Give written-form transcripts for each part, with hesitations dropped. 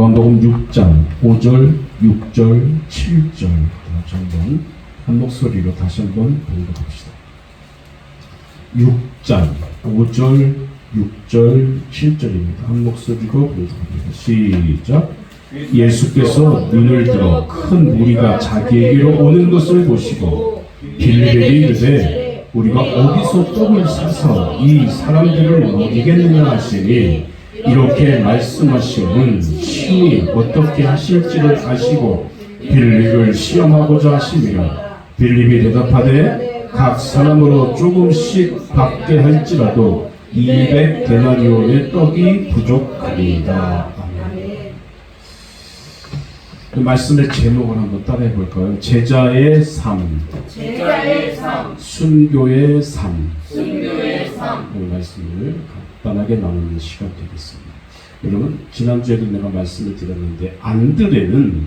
요한복음 6장 5절, 6절, 7절 다시 한번 한 목소리로 다시 한번 봉독합시다. 6장 5절, 6절, 7절입니다. 한 목소리로 봉독합니다. 시작. 예수께서 눈을 들어 큰 무리가 자기에게로 오는 것을 보시고 빌립에게 이르되 우리가 어디서 떡을 사서 이 사람들을 먹이겠느냐 하시니 이렇게 말씀하시면 신이 어떻게 하실지를 아시고 빌립을 시험하고자 하심이라. 빌립이 대답하되 각 사람으로 조금씩 받게 할지라도 200데나리온의 떡이 부족하리이다. 아멘. 그 말씀의 제목을 한번 따라해 볼까요? 제자의 삶, 제자의 삶, 순교의 삶, 순교의 삶. 그 말씀을 간단하게 나누는 시간 되겠습니다. 여러분, 지난주에도 내가 말씀을 드렸는데 안드레는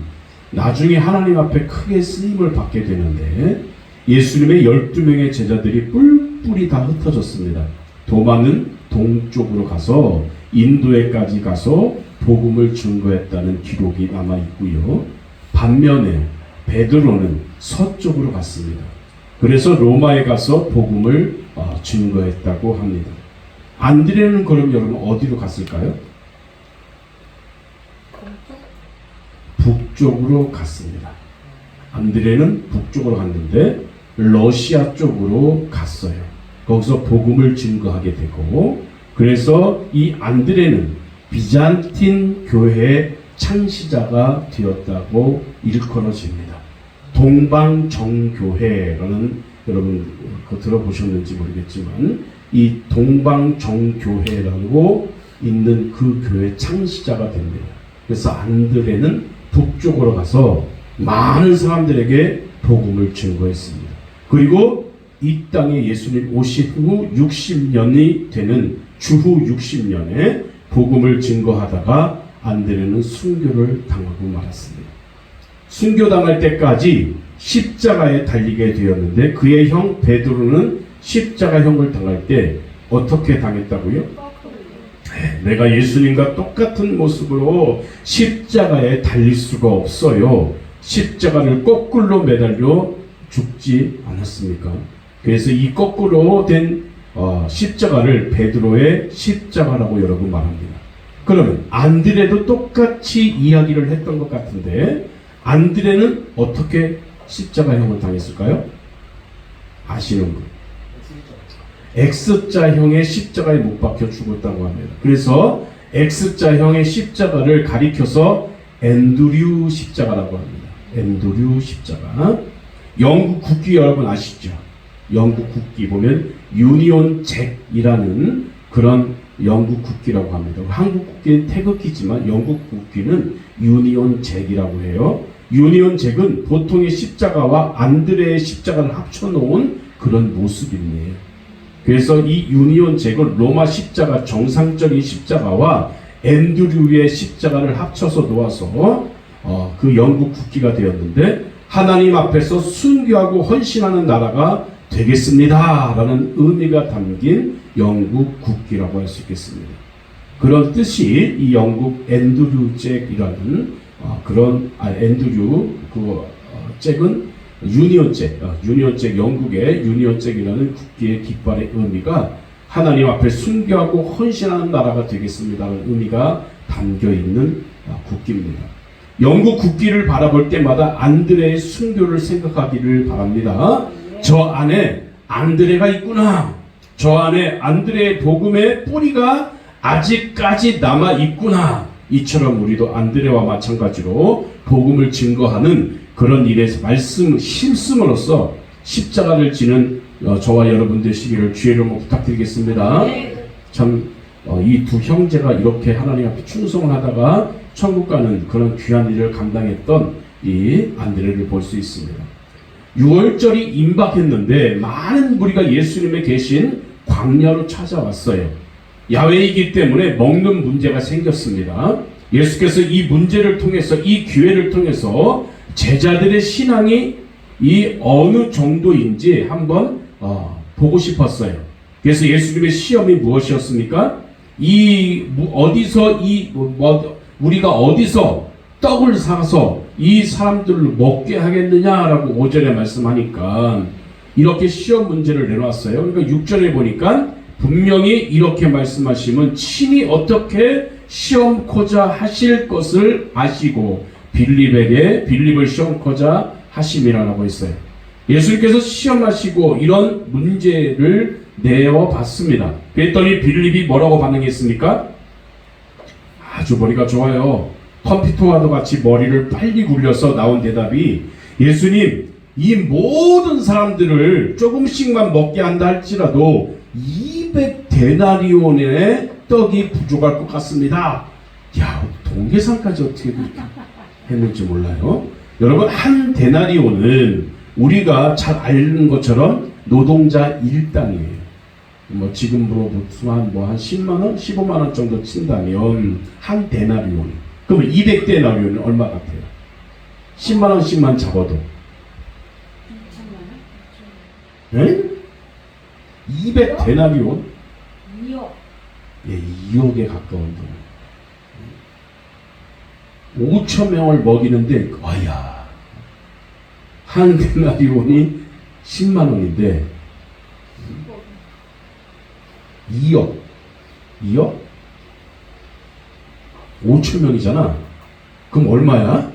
나중에 하나님 앞에 크게 쓰임을 받게 되는데 예수님의 12명의 제자들이 뿔뿔이 다 흩어졌습니다. 도마는 동쪽으로 가서 인도에까지 가서 복음을 증거했다는 기록이 남아 있고요. 반면에 베드로는 서쪽으로 갔습니다. 그래서 로마에 가서 복음을 증거했다고 합니다. 안드레는 그럼 여러분 어디로 갔을까요? 북쪽으로 갔습니다. 안드레는 북쪽으로 갔는데 러시아 쪽으로 갔어요. 거기서 복음을 증거하게 되고, 그래서 이 안드레는 비잔틴 교회의 창시자가 되었다고 일컬어집니다. 동방정교회라는, 여러분 그거 들어보셨는지 모르겠지만 이 동방정교회라고 있는 그 교회 창시자가 됩니다. 그래서 안드레는 북쪽으로 가서 많은 사람들에게 복음을 증거했습니다. 그리고 이 땅에 예수님 오신 후 60년이 되는 주후 60년에 복음을 증거하다가 안드레는 순교를 당하고 말았습니다. 순교당할 때까지 십자가에 달리게 되었는데 그의 형 베드로는 십자가형을 당할 때 어떻게 당했다고요? 내가 예수님과 똑같은 모습으로 십자가에 달릴 수가 없어요. 십자가를 거꾸로 매달려 죽지 않았습니까? 그래서 이 거꾸로 된 십자가를 베드로의 십자가라고 여러분 말합니다. 그러면 안드레도 똑같이 이야기를 했던 것 같은데 안드레는 어떻게 십자가형을 당했을까요? 아시는 분? X자형의 십자가에 못 박혀 죽었다고 합니다. 그래서 X자형의 십자가를 가리켜서 앤드류 십자가라고 합니다. 앤드류 십자가. 영국 국기 여러분 아시죠? 영국 국기 보면 유니온 잭이라는 그런 영국 국기라고 합니다. 한국 국기는 태극기지만 영국 국기는 유니온 잭이라고 해요. 유니온 잭은 보통의 십자가와 안드레의 십자가를 합쳐놓은 그런 모습입니다. 그래서 이 유니온 잭은 로마 십자가, 정상적인 십자가와 앤드류의 십자가를 합쳐서 놓아서 그 영국 국기가 되었는데 하나님 앞에서 순교하고 헌신하는 나라가 되겠습니다 라는 의미가 담긴 영국 국기라고 할 수 있겠습니다. 그런 뜻이 이 영국 앤드류 잭이라는 앤드류 잭은 유니온 잭, 영국의 유니온 잭이라는 국기의 깃발의 의미가 하나님 앞에 순교하고 헌신하는 나라가 되겠습니다라는 의미가 담겨 있는 국기입니다. 영국 국기를 바라볼 때마다 안드레의 순교를 생각하기를 바랍니다. 저 안에 안드레가 있구나. 저 안에 안드레의 복음의 뿌리가 아직까지 남아 있구나. 이처럼 우리도 안드레와 마찬가지로 복음을 증거하는 그런 일에 말씀 힘씀으로써 십자가를 지는 저와 여러분 되시기를 주의 이름으로 부탁드리겠습니다. 참 이 두 형제가 이렇게 하나님 앞에 충성을 하다가 천국 가는 그런 귀한 일을 감당했던 이 안드레를 볼 수 있습니다. 6월절이 임박했는데 많은 무리가 예수님의 계신 광야로 찾아왔어요. 야외이기 때문에 먹는 문제가 생겼습니다. 예수께서 이 문제를 통해서, 이 기회를 통해서 제자들의 신앙이 이 어느 정도인지 한번 보고 싶었어요. 그래서 예수님의 시험이 무엇이었습니까? 어디서 우리가 어디서 떡을 사서 이 사람들을 먹게 하겠느냐라고 5절에 말씀하니까 이렇게 시험 문제를 내놓았어요. 그러니까 6절에 보니까 분명히 이렇게 말씀하시면 친히 어떻게 시험코자 하실 것을 아시고 빌립을 시험코자 하심이라고 했어요. 예수님께서 시험하시고 이런 문제를 내어봤습니다. 그랬더니 빌립이 뭐라고 반응했습니까? 아주 머리가 좋아요. 컴퓨터와도 같이 머리를 빨리 굴려서 나온 대답이 예수님, 이 모든 사람들을 조금씩만 먹게 한다 할지라도 200데나리온의 떡이 부족할 것 같습니다. 야, 동계산까지 어떻게 그렇게 했는지 몰라요. 여러분, 한 데나리온은 우리가 잘 아는 것처럼 노동자 일당이에요. 뭐 지금으로 한 10만 원, 15만 원 정도 친다면 한 데나리온. 그러면 200데나리온은 얼마 같아요? 10만 원씩만 잡아도. 네? 200데나리온? 2억. 예, 2억에 가까운 돈. 5천 명을 먹이는데, 와야. 한 데나리온이 10만 원인데, 2억. 2억? 5천 명이잖아. 그럼 얼마야?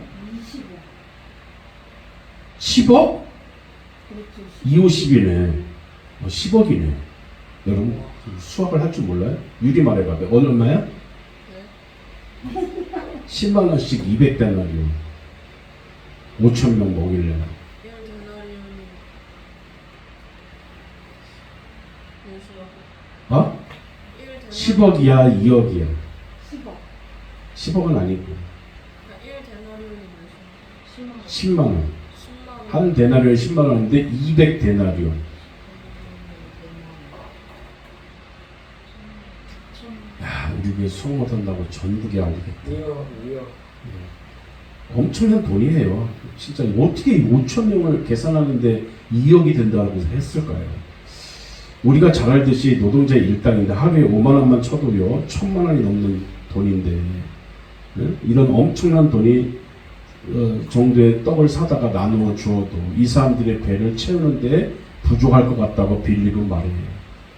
20억. 10억? 그렇죠. 2, 50이네. 10억이네. 여러분, 수학을 할 줄 몰라요? 유리 말해봐. 얼마야? 10만 원씩 200데나리온. 5천 명 먹이려나. 10억이야, 2억이야. 10억. 10억은 아니고 1데나리온이 10만 원. 10만 한 데나리온 10만 원인데 200데나리온. 야, 우리 교회 수업 못한다고 전국에 알리겠다. 엄청난 돈이에요. 진짜 어떻게 5천 명을 계산하는데 2억이 된다고 했을까요? 우리가 잘 알듯이 노동자 일당인데 하루에 5만 원만 쳐도요 1,000만 원이 넘는 돈인데 이런 엄청난 돈이 정도의 떡을 사다가 나누어 주어도 이 사람들의 배를 채우는데 부족할 것 같다고 빌립은 말해요.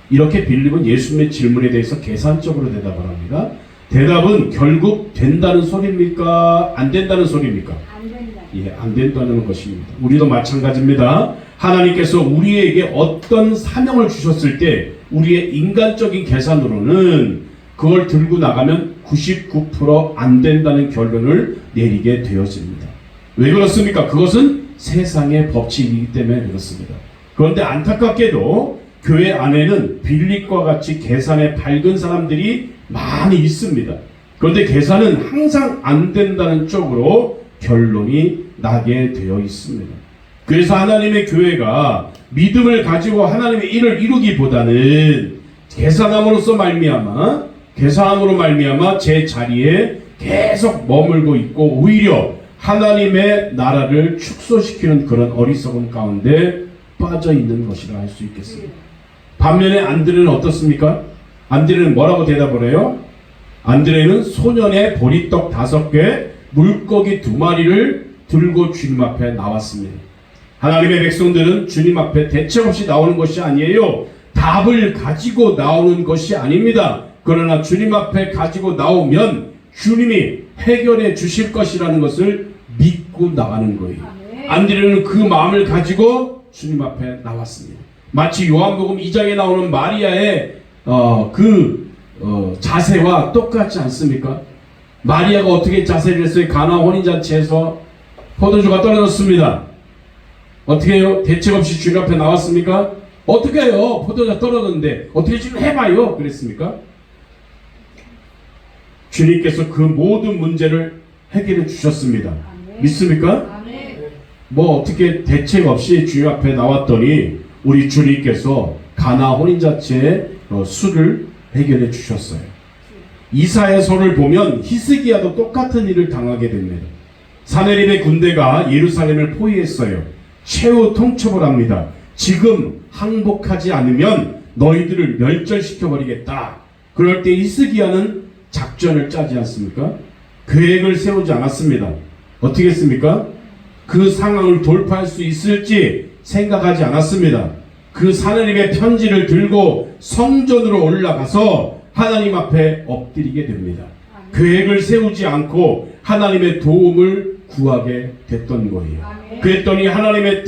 이렇게 빌립은 예수님의 질문에 대해서 계산적으로 대답을 합니다. 대답은 결국 된다는 소리입니까? 안 된다는 소리입니까? 안 된다. 예, 안 된다는 것입니다. 우리도 마찬가지입니다. 하나님께서 우리에게 어떤 사명을 주셨을 때 우리의 인간적인 계산으로는 그걸 들고 나가면 99%안 된다는 결론을 내리게 되어집니다. 왜 그렇습니까? 그것은 세상의 법칙이기 때문에 그렇습니다. 그런데 안타깝게도 교회 안에는 빌립과 같이 계산에 밝은 사람들이 많이 있습니다. 그런데 계산은 항상 안 된다는 쪽으로 결론이 나게 되어 있습니다. 그래서 하나님의 교회가 믿음을 가지고 하나님의 일을 이루기보다는 계산함으로써 계산함으로 말미암아 제 자리에 계속 머물고 있고 오히려 하나님의 나라를 축소시키는 그런 어리석음 가운데 빠져 있는 것이라 할 수 있겠습니다. 반면에 안드레는 어떻습니까? 안드레는 뭐라고 대답을 해요? 안드레는 소년의 보리떡 5개, 물고기 2마리를 들고 주님 앞에 나왔습니다. 하나님의 백성들은 주님 앞에 대책 없이 나오는 것이 아니에요. 답을 가지고 나오는 것이 아닙니다. 그러나 주님 앞에 가지고 나오면 주님이 해결해 주실 것이라는 것을 믿고 나가는 거예요. 안드레는 그 마음을 가지고 주님 앞에 나왔습니다. 마치 요한복음 2장에 나오는 마리아의 자세와 똑같지 않습니까? 마리아가 어떻게 자세를 했어요? 가나 혼인잔치에서 포도주가 떨어졌습니다. 어떻게 해요? 대책 없이 주님 앞에 나왔습니까? 어떻게 해요? 포도주가 떨어졌는데 어떻게 지금 해봐요? 그랬습니까? 주님께서 그 모든 문제를 해결해 주셨습니다. 믿습니까? 뭐 어떻게 대책 없이 주님 앞에 나왔더니 우리 주님께서 가나 혼인잔치의 수를 해결해 주셨어요. 이사야서를 보면 히스기야도 똑같은 일을 당하게 됩니다. 사내립의 군대가 예루살렘을 포위했어요. 최후 통첩을 합니다. 지금 항복하지 않으면 너희들을 멸절시켜버리겠다. 그럴 때 히스기야는 작전을 짜지 않습니까? 계획을 세우지 않았습니다. 어떻게 했습니까? 그 상황을 돌파할 수 있을지 생각하지 않았습니다. 그 하나님의 편지를 들고 성전으로 올라가서 하나님 앞에 엎드리게 됩니다. 계획을 세우지 않고 하나님의 도움을 구하게 됐던 거예요. 그랬더니 하나님의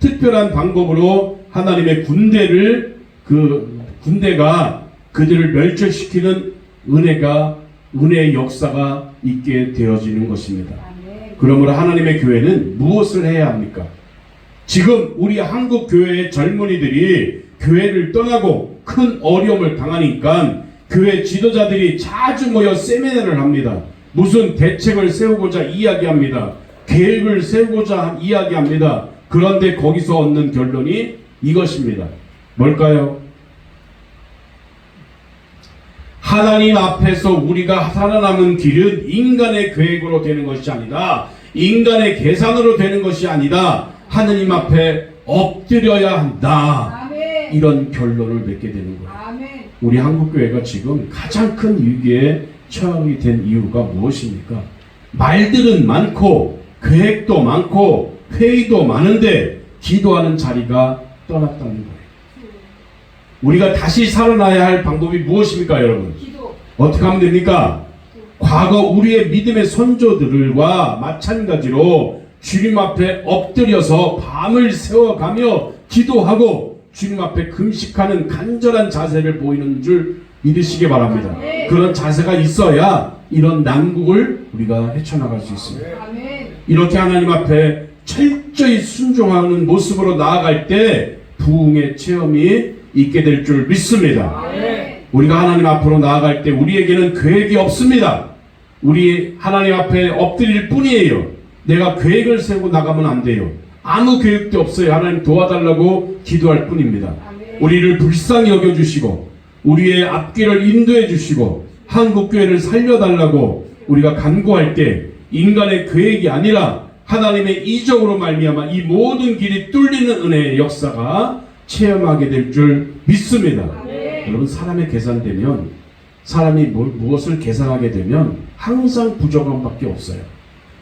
특별한 방법으로 하나님의 군대가 그들을 멸절시키는 은혜의 역사가 있게 되어지는 것입니다. 그러므로 하나님의 교회는 무엇을 해야 합니까? 지금 우리 한국 교회의 젊은이들이 교회를 떠나고 큰 어려움을 당하니까 교회 지도자들이 자주 모여 세미나를 합니다. 무슨 대책을 세우고자 이야기합니다. 계획을 세우고자 이야기합니다. 그런데 거기서 얻는 결론이 이것입니다. 뭘까요? 하나님 앞에서 우리가 살아남은 길은 인간의 계획으로 되는 것이 아니다. 인간의 계산으로 되는 것이 아니다. 하느님 앞에 엎드려야 한다. 아멘. 이런 결론을 맺게 되는 거예요. 아멘. 우리 한국교회가 지금 가장 큰 위기에 처하게 된 이유가 무엇입니까? 말들은 많고 계획도 많고 회의도 많은데 기도하는 자리가 떠났다는 거예요. 우리가 다시 살아나야 할 방법이 무엇입니까, 여러분? 기도. 어떻게 하면 됩니까? 과거 우리의 믿음의 선조들과 마찬가지로 주님 앞에 엎드려서 밤을 새워가며 기도하고 주님 앞에 금식하는 간절한 자세를 보이는 줄 믿으시기 바랍니다. 그런 자세가 있어야 이런 난국을 우리가 헤쳐나갈 수 있습니다. 아멘. 이렇게 하나님 앞에 철저히 순종하는 모습으로 나아갈 때 부흥의 체험이 있게 될 줄 믿습니다. 아멘. 우리가 하나님 앞으로 나아갈 때 우리에게는 계획이 없습니다. 우리 하나님 앞에 엎드릴 뿐이에요. 내가 계획을 세우고 나가면 안 돼요. 아무 계획도 없어요. 하나님 도와달라고 기도할 뿐입니다. 우리를 불쌍히 여겨주시고 우리의 앞길을 인도해 주시고 한국교회를 살려달라고 우리가 간구할 때 인간의 계획이 아니라 하나님의 이적으로 말미암아 이 모든 길이 뚫리는 은혜의 역사가 체험하게 될 줄 믿습니다. 여러분, 사람의 계산되면 사람이 무엇을 계산하게 되면 항상 부족함밖에 없어요.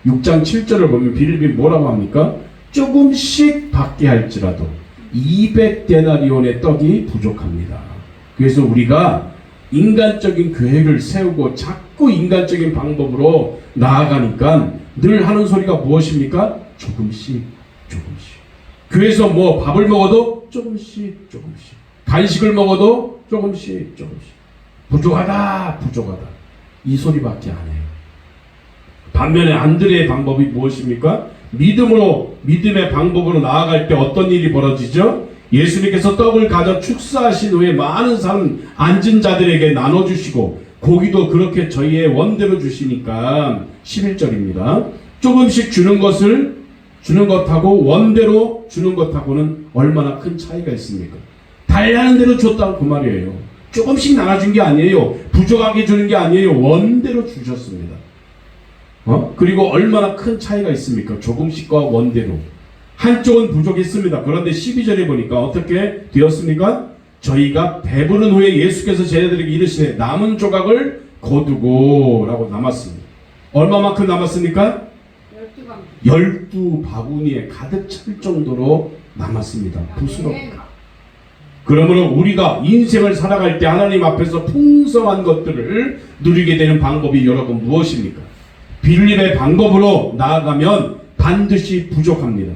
6장 7절을 보면 빌립이 뭐라고 합니까? 조금씩 받게 할지라도 200데나리온의 떡이 부족합니다. 그래서 우리가 인간적인 계획을 세우고 자꾸 인간적인 방법으로 나아가니까 늘 하는 소리가 무엇입니까? 조금씩. 교회에서 뭐 밥을 먹어도 조금씩. 간식을 먹어도 조금씩. 부족하다. 이 소리밖에 안 해요. 반면에 안드레의 방법이 무엇입니까? 믿음의 방법으로 나아갈 때 어떤 일이 벌어지죠? 예수님께서 떡을 가져 축사하신 후에 많은 사람 앉은 자들에게 나눠주시고 고기도 그렇게 저희의 원대로 주시니까 11절입니다. 조금씩 주는 것하고 원대로 주는 것하고는 얼마나 큰 차이가 있습니까? 달라는 대로 줬다고 그 말이에요. 조금씩 나눠준 게 아니에요. 부족하게 주는 게 아니에요. 원대로 주셨습니다. 그리고 얼마나 큰 차이가 있습니까? 조금씩과 원대로. 한쪽은 부족했습니다. 그런데 12절에 보니까 어떻게 되었습니까? 저희가 배부른 후에 예수께서 제자들에게 이르시되 남은 조각을 거두고 라고 남았습니다. 얼마만큼 남았습니까? 12바구니에 가득 찰 정도로 남았습니다. 부스럽게. 그러므로 우리가 인생을 살아갈 때 하나님 앞에서 풍성한 것들을 누리게 되는 방법이 여러분 무엇입니까? 빌립의 방법으로 나아가면 반드시 부족합니다.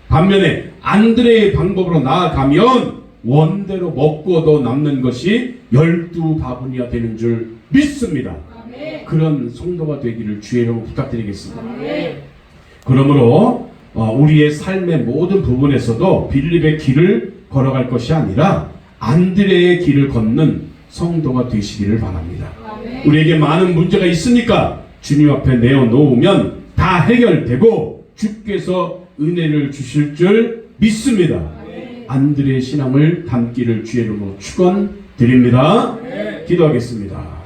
반면에 안드레의 방법으로 나아가면 원대로 먹고도 남는 것이 12바구니가 되는 줄 믿습니다. 아멘. 그런 성도가 되기를 주의 이름으로 부탁드리겠습니다. 아멘. 그러므로 우리의 삶의 모든 부분에서도 빌립의 길을 걸어갈 것이 아니라 안드레의 길을 걷는 성도가 되시기를 바랍니다. 아멘. 우리에게 많은 문제가 있으니까 주님 앞에 내어놓으면 다 해결되고 주께서 은혜를 주실 줄 믿습니다. 아멘. 안드레의 신앙을 담기를 주의 이름으로 축원드립니다. 기도하겠습니다.